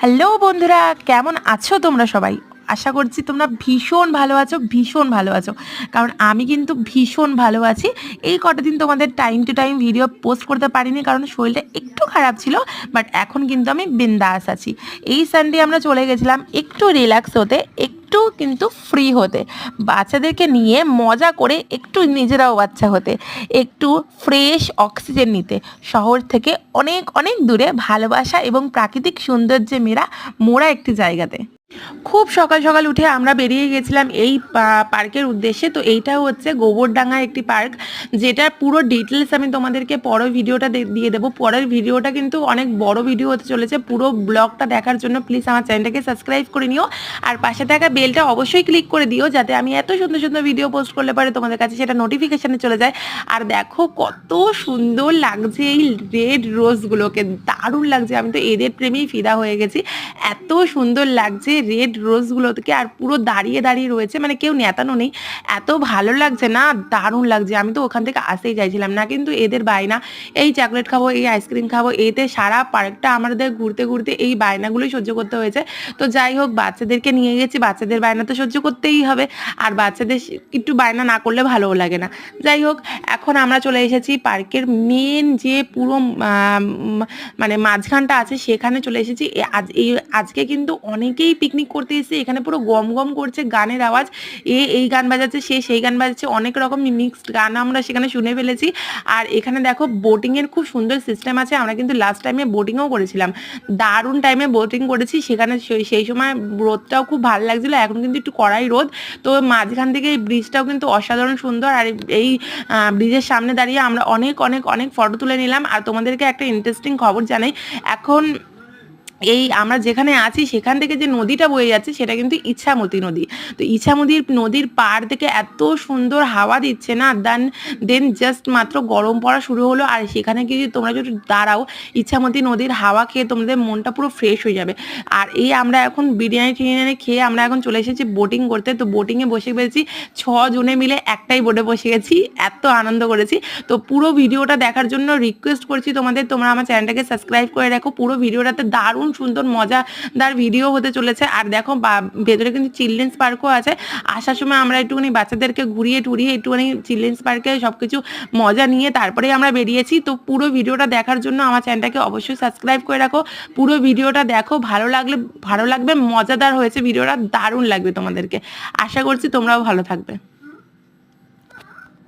Hello বন্ধুরা, কেমন আছো তোমরা সবাই? আশা করছি তোমরা ভীষণ ভালো আছো, ভীষণ ভালো আছো। কারণ আমি কিন্তু ভীষণ ভালো আছি। এই কটা দিন তোমাদের time to time video post করতে পারিনি, কারণ শরীরটা একটু খারাপ ছিল। বাট এখন কিন্তু আমি বিন্দাস আছি। এই সানডে আমরা চলে গেছিলাম একটু রিল্যাক্স হতে, একটু কিন্তু ফ্রি হতে, বাচ্চাদেরকে নিয়ে মজা করে একটু নিজেরাও বাচ্চা হতে, একটু ফ্রেশ অক্সিজেন নিতে, শহর থেকে অনেক অনেক দূরে ভালোবাসা এবং প্রাকৃতিক সৌন্দর্যে মোড়া একটি জায়গাতে। খুব সকাল সকাল উঠে আমরা বেরিয়ে গেছিলাম এই পার্কের উদ্দেশ্যে। তো এইটা হচ্ছে গোবরডাঙ্গা একটি পার্ক, যেটার পুরো ডিটেলস আমি তোমাদেরকে পরের ভিডিওটা দিয়ে দেবো। পরের ভিডিওটা কিন্তু অনেক বড় ভিডিও হতে চলেছে। পুরো ব্লগটা দেখার জন্য প্লিজ আমার চ্যানেলটাকে সাবস্ক্রাইব করে নিও, আর পাশে থাকা বেলটা অবশ্যই ক্লিক করে দিও, যাতে আমি এত সুন্দর সুন্দর ভিডিও পোস্ট করলে পারে তোমাদের কাছে সেটা নোটিফিকেশানে চলে যায়। আর দেখো কত সুন্দর লাগছে এই রেড রোজগুলোকে, দারুণ লাগছে। আমি তো এদের প্রেমেই ফিদা হয়ে গেছি, এত সুন্দর লাগছে রেড রোজগুলো থেকে। আর পুরো দাঁড়িয়ে দাঁড়িয়ে রয়েছে, মানে কেউ নেতানো নেই, এত ভালো লাগছে না, দারুণ লাগছে। আমি তো ওখান থেকে আসতেই চাইছিলাম না, কিন্তু এদের বায়না, এই চকলেট খাবো, এই আইসক্রিম খাবো, এতে সারা পার্কটা আমাদের ঘুরতে ঘুরতে এই বায়নাগুলোই সহ্য করতে হয়েছে। তো যাই হোক, বাচ্চাদেরকে নিয়ে গেছি, বাচ্চাদের বায়না তো সহ্য করতেই হবে, আর বাচ্চাদের একটু বায়না না করলে ভালোও লাগে না। যাই হোক, এখন আমরা চলে এসেছি পার্কের মেন যে পুরো মানে মাঝখানটা আছে, সেখানে চলে এসেছি। আজকে কিন্তু অনেকেই পিকনিক করতে এসেছে। এখানে পুরো গম গম করছে গানের আওয়াজ, এই গান বাজাচ্ছে, সেই গান বাজাচ্ছে, অনেক রকম মিক্সড গান আমরা সেখানে শুনে ফেলেছি। আর এখানে দেখো বোটিংয়ের খুব সুন্দর সিস্টেম আছে। আমরা কিন্তু লাস্ট টাইমে বোটিংও করেছিলাম, দারুণ টাইমে বোটিং করেছি সেখানে। সেই সময় রোদটাও খুব ভালো লাগছিলো, এখন কিন্তু একটু কড়াই রোদ। তো মাঝখান থেকে এই ব্রিজটাও কিন্তু অসাধারণ সুন্দর। আর এই ব্রিজের সামনে দাঁড়িয়ে আমরা অনেক অনেক অনেক ফটো তুলে নিলাম। আর তোমাদেরকে একটা ইন্টারেস্টিং খবর জানাই, এখন এই আমরা যেখানে আছি সেখান থেকে যে নদীটা বয়ে যাচ্ছে সেটা কিন্তু ইছামতি নদী। তো ইছামতি নদীর পাড় থেকে এত সুন্দর হাওয়া দিচ্ছে না, দেন জাস্ট মাত্র গরম পড়া শুরু হলো। আর সেখানে গিয়ে তোমরা যদি দাঁড়াও ইছামতি নদীর হাওয়া খেয়ে, তোমাদের মনটা পুরো ফ্রেশ হয়ে যাবে। আর এই আমরা এখন বিরিয়ানি খেয়ে আমরা এখন চলে এসেছি বোটিং করতে। তো বোটিংয়ে বসে পেরেছি, 6 জনে মিলে একটাই বোটে বসে গেছি, এত আনন্দ করেছি। তো পুরো ভিডিওটা দেখার জন্য রিকোয়েস্ট করছি তোমরা আমার চ্যানেলটাকে সাবস্ক্রাইব করে রাখো। পুরো ভিডিওটাতে দারুণ সুন্দর মজাদার ভিডিও হতে চলেছে। আর দেখো ভেতরে কিন্তু চিলড্রেন্স পার্কও আছে। আসার সময় আমরা একটুখানি বাচ্চাদেরকে ঘুরিয়ে টুরিয়ে একটুখানি চিলড্রেন্স পার্কে সব কিছু মজা নিয়ে তারপরেই আমরা বেরিয়েছি। তো পুরো ভিডিওটা দেখার জন্য আমার চ্যানেলটাকে অবশ্যই সাবস্ক্রাইব করে রাখো। পুরো ভিডিওটা দেখো, ভালো লাগবে, মজাদার হয়েছে ভিডিওটা, দারুণ লাগবে তোমাদেরকে। আশা করছি তোমরাও ভালো থাকবে।